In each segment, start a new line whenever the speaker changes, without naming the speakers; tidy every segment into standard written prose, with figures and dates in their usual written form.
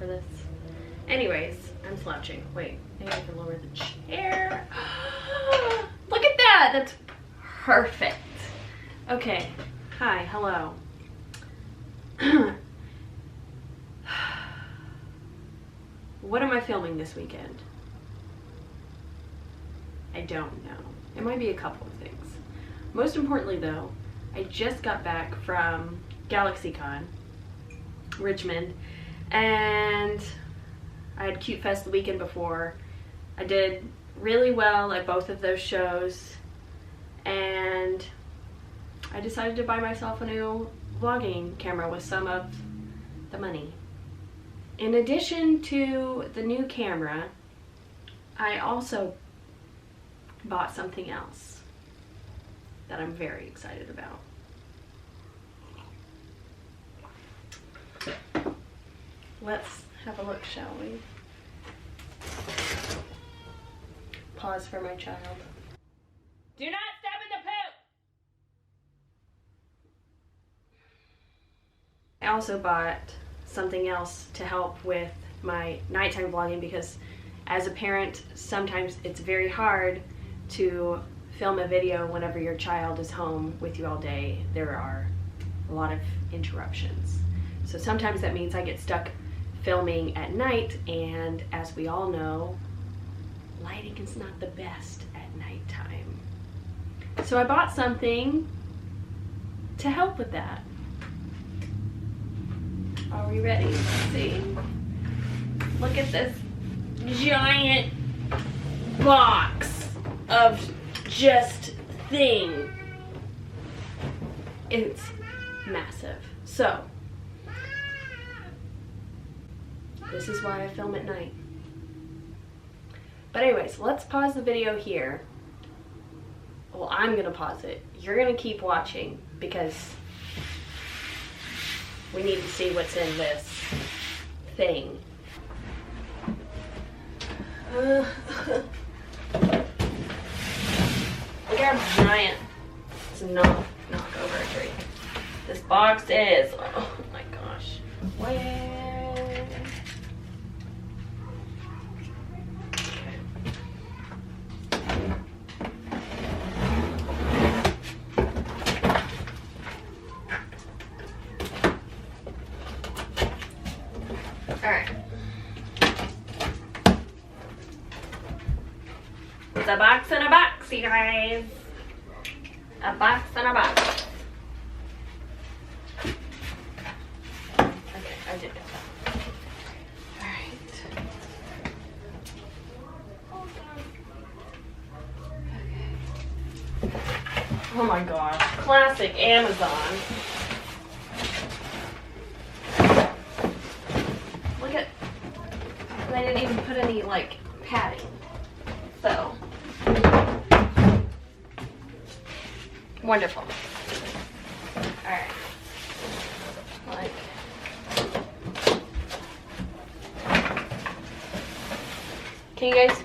for this. Anyways, I'm slouching. Wait, maybe I can lower the chair. Look at that! That's perfect. Okay. Hi, hello. What am I filming this weekend? I don't know. It might be a couple of things. Most importantly though, I just got back from GalaxyCon, Richmond, and I had Cute Fest the weekend before. I did really well at both of those shows, and I decided to buy myself a new vlogging camera with some of the money. In addition to the new camera, I also bought something else that I'm very excited about. Let's have a look, shall we? Pause for my child. Do not step in the poop! I also bought something else to help with my nighttime vlogging, because as a parent, sometimes it's very hard to film a video whenever your child is home with you all day. There are a lot of interruptions. So sometimes that means I get stuck filming at night, and as we all know, lighting is not the best at nighttime. So I bought something to help with that. Are we ready? Let's see. Look at this giant box of just thing. It's massive. So, this is why I film at night. But anyways, let's pause the video here. Well, I'm gonna pause it. You're gonna keep watching because we need to see what's in this thing. Look how giant. It's knock over a tree. This box is, oh my gosh. Where? Alright. It's a box in a box, you guys. A box in a box. Okay, I did get that. Alright. Okay. Oh my gosh. Classic Amazon. Look at, they didn't even put any like padding. So, wonderful. Alright. Like, can you guys?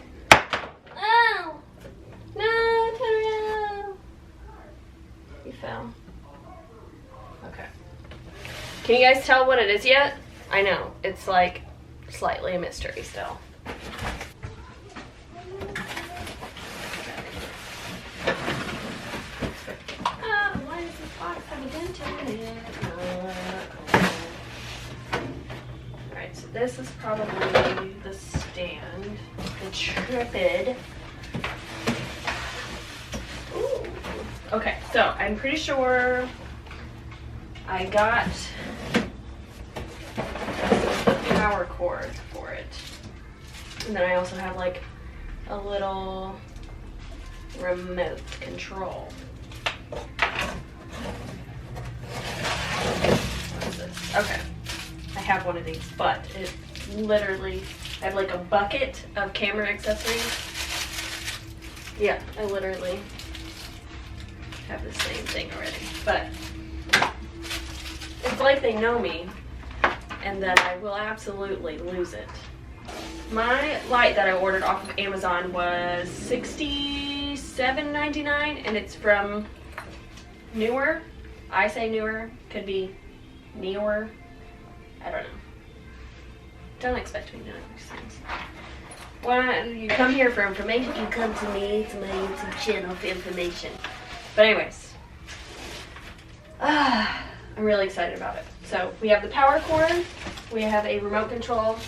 Oh! No, Tara! You fell. Okay. Can you guys tell what it is yet? I know, it's like slightly a mystery still. Why does this box have a dent in it? Alright, so this is probably the stand, the tripod. Ooh. Okay, so I'm pretty sure I got the power cord for it. And then I also have like a little remote control. What is this? Okay, I have one of these, but it literally, I have like a bucket of camera accessories. Yeah, I literally have the same thing already, but it's like they know me and that I will absolutely lose it. My light that I ordered off of Amazon was $67.99 and it's from Neewer. I say Neewer, could be Neewer, I don't know. Don't expect me to understand. Why you come here for information? You come to me to my YouTube channel for information. But anyways, I'm really excited about it. So we have the power cord, we have a remote control,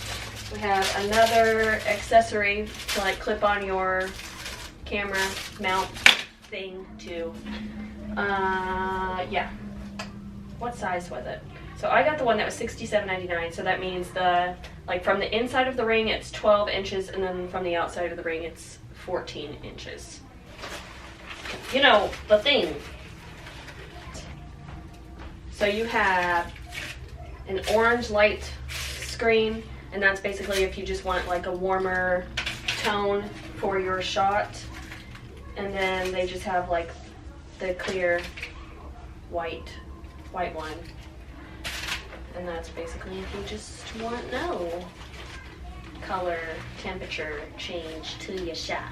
we have another accessory to like clip on your camera mount thing too. Yeah. What size was it? So I got the one that was $67.99. So that means from the inside of the ring it's 12 inches, and then from the outside of the ring it's 14 inches. You know, the thing. So you have an orange light screen, and that's basically if you just want like a warmer tone for your shot. And then they just have like the clear white one. And that's basically if you just want no color, temperature change to your shots.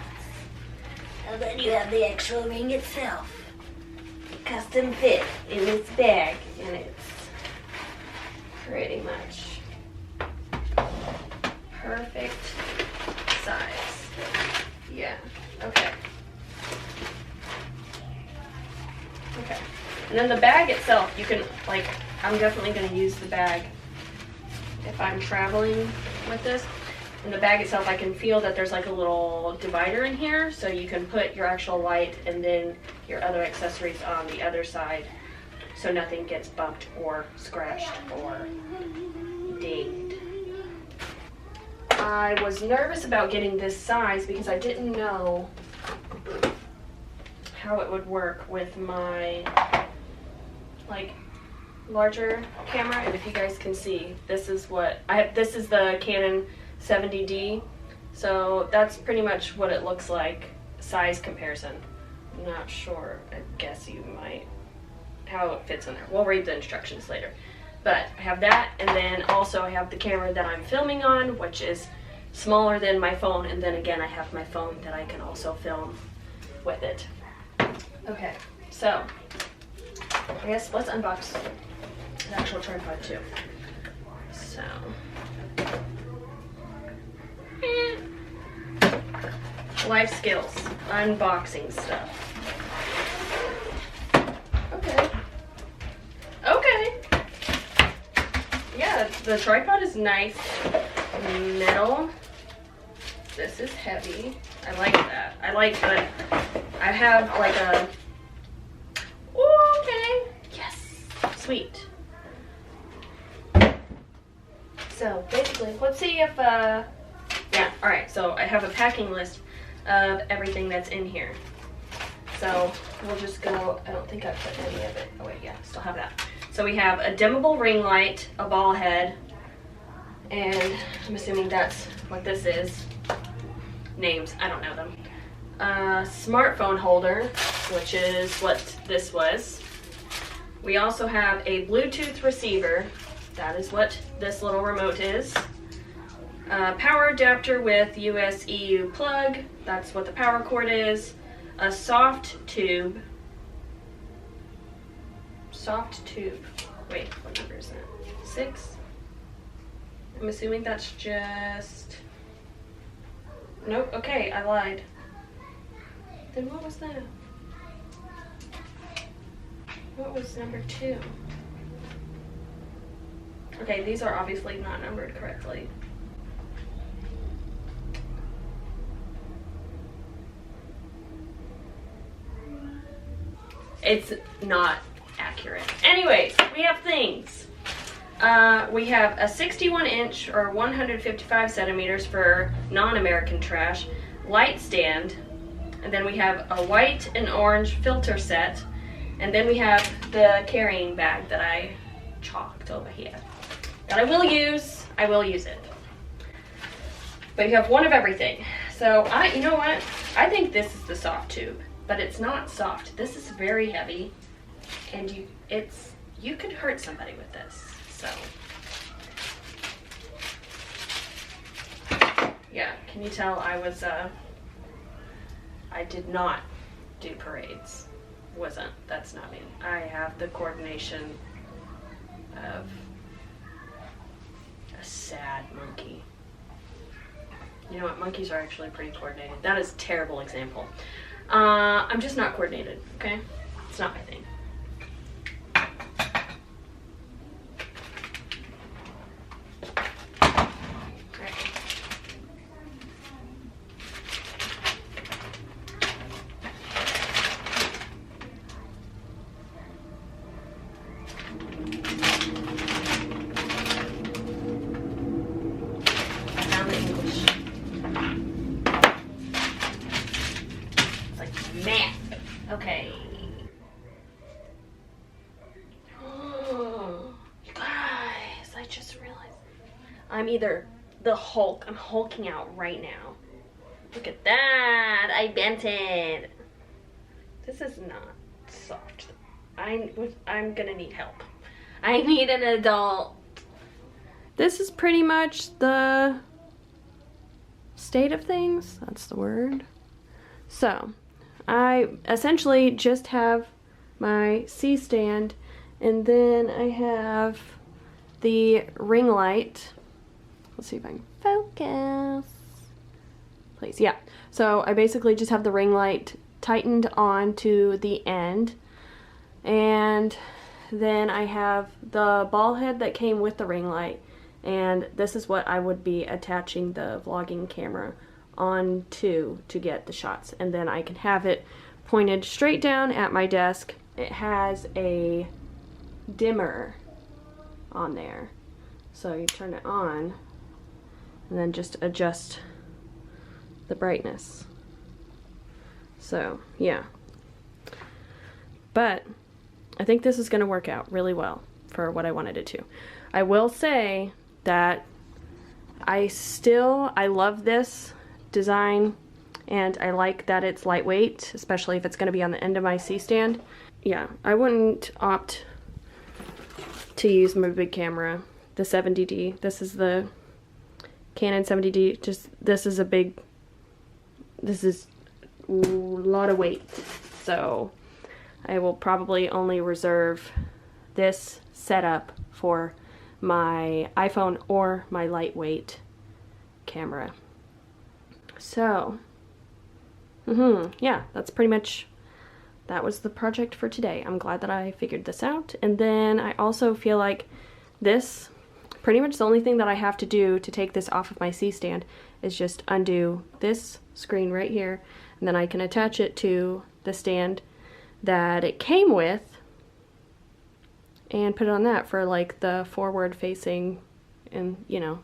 And then you have the actual ring itself. Custom fit in this bag, and it's pretty much perfect size. Yeah, okay. Okay. And then the bag itself, you can, like, I'm definitely going to use the bag if I'm traveling with this. In the bag itself, I can feel that there's like a little divider in here, so you can put your actual light and then your other accessories on the other side, so nothing gets bumped or scratched or dinged. I was nervous about getting this size because I didn't know how it would work with my like larger camera. And if you guys can see, this is what I have. This is the Canon 70D, so that's pretty much what it looks like, size comparison. I'm not sure, I guess you might, how it fits in there. We'll read the instructions later. But I have that, and then also I have the camera that I'm filming on, which is smaller than my phone, and then again I have my phone that I can also film with it. Okay, so I guess let's unbox the actual tripod too. So life skills, unboxing stuff. Okay. Yeah, the tripod is nice, metal. This is heavy. I like that. I like that. I have like a. Ooh, okay. Yes. Sweet. So basically, let's see if yeah, alright, so I have a packing list of everything that's in here. So we'll just go, I don't think I put any of it. Oh wait, yeah, still have that. So we have a dimmable ring light, a ball head, and I'm assuming that's what this is. Names, I don't know them. Smartphone holder, which is what this was. We also have a Bluetooth receiver. That is what this little remote is. Power adapter with US-EU plug. That's what the power cord is. A soft tube. Soft tube. Wait, what number is that? 6? I'm assuming that's just... Nope, okay, I lied. Then what was that? What was number 2? Okay, these are obviously not numbered correctly. It's not accurate. Anyways, we have things. We have a 61-inch or 155 centimeters for non-American trash light stand, and then we have a white and orange filter set, and then we have the carrying bag that I chalked over here that I will use. I will use it. But you have one of everything. So you know what? I think this is the soft tube, but it's not soft. This is very heavy, and you could hurt somebody with this. So yeah, can you tell I did not do parades. That's not me. I have the coordination of a sad monkey. You know what? Monkeys are actually pretty coordinated. That is a terrible example. I'm just not coordinated, okay? It's not my thing. Okay. Oh, you guys, I just realized I'm either the Hulk. I'm hulking out right now. Look at that. I bent it. This is not soft. I'm gonna need help. I need an adult. This is pretty much the state of things. That's the word. So I essentially just have my C-stand, and then I have the ring light. Let's see if I can focus. Please, yeah. So I basically just have the ring light tightened on to the end, and then I have the ball head that came with the ring light, and this is what I would be attaching the vlogging camera onto to get the shots, and then I can have it pointed straight down at my desk. It has a dimmer on there, so you turn it on and then just adjust the brightness. So yeah, but I think this is going to work out really well for what I wanted it to. I will say that I love this design, and I like that it's lightweight, especially if it's going to be on the end of my C-stand. Yeah, I wouldn't opt to use my big camera, the 70D. This is the Canon 70D. This is a lot of weight, so I will probably only reserve this setup for my iPhone or my lightweight camera. So, yeah, that's pretty much, that was the project for today. I'm glad that I figured this out. And then I also feel like this, pretty much the only thing that I have to do to take this off of my C-stand is just undo this screen right here, and then I can attach it to the stand that it came with and put it on that for like the forward facing, and you know,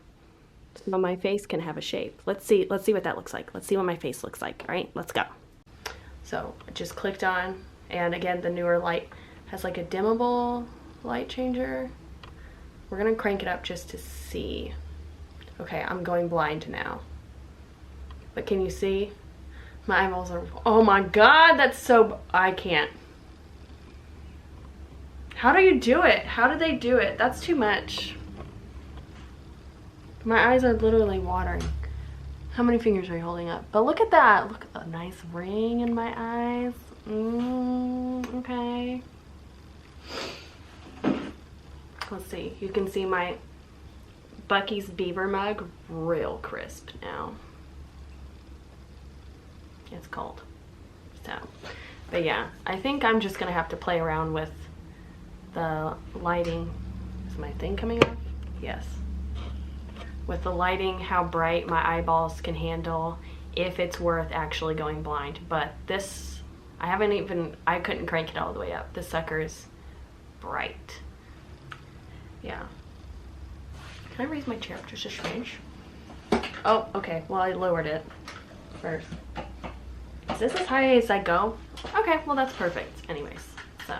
so my face can have a shape. Let's see what that looks like. Let's see what my face looks like. All right, let's go. So it just clicked on, and again, the Neewer light has like a dimmable light changer. We're gonna crank it up just to see. Okay, I'm going blind now. But can you see? My eyeballs are, oh my God, that's so, I can't. How do you do it? How do they do it? That's too much. My eyes are literally watering. How many fingers are you holding up? But look at that. Look at the nice ring in my eyes. Okay. Let's see. You can see my Bucky's Beaver mug real crisp now. It's cold. So, but yeah, I think I'm just gonna have to play around with the lighting. Is my thing coming off? Yes. With the lighting, how bright my eyeballs can handle, if it's worth actually going blind. But this, I couldn't crank it all the way up. This sucker is bright. Yeah. Can I raise my chair up just a smidge? Oh, okay. Well, I lowered it first. Is this as high as I go? Okay, well that's perfect. Anyways, so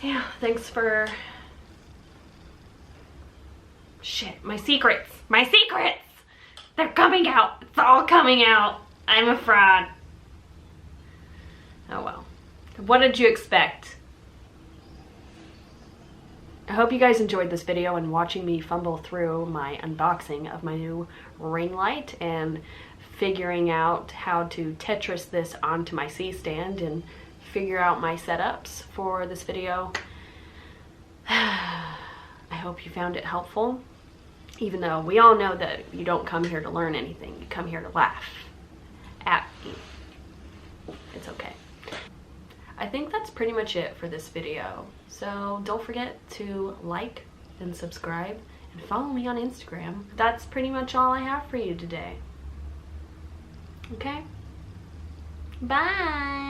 yeah, thanks for, shit, my secrets. My secrets! They're coming out. It's all coming out. I'm a fraud. Oh well. What did you expect? I hope you guys enjoyed this video and watching me fumble through my unboxing of my new ring light and figuring out how to Tetris this onto my C-stand and figure out my setups for this video. I hope you found it helpful. Even though we all know that you don't come here to learn anything, you come here to laugh at me. It's okay. I think that's pretty much it for this video. So don't forget to like and subscribe and follow me on Instagram. That's pretty much all I have for you today. Okay? Bye!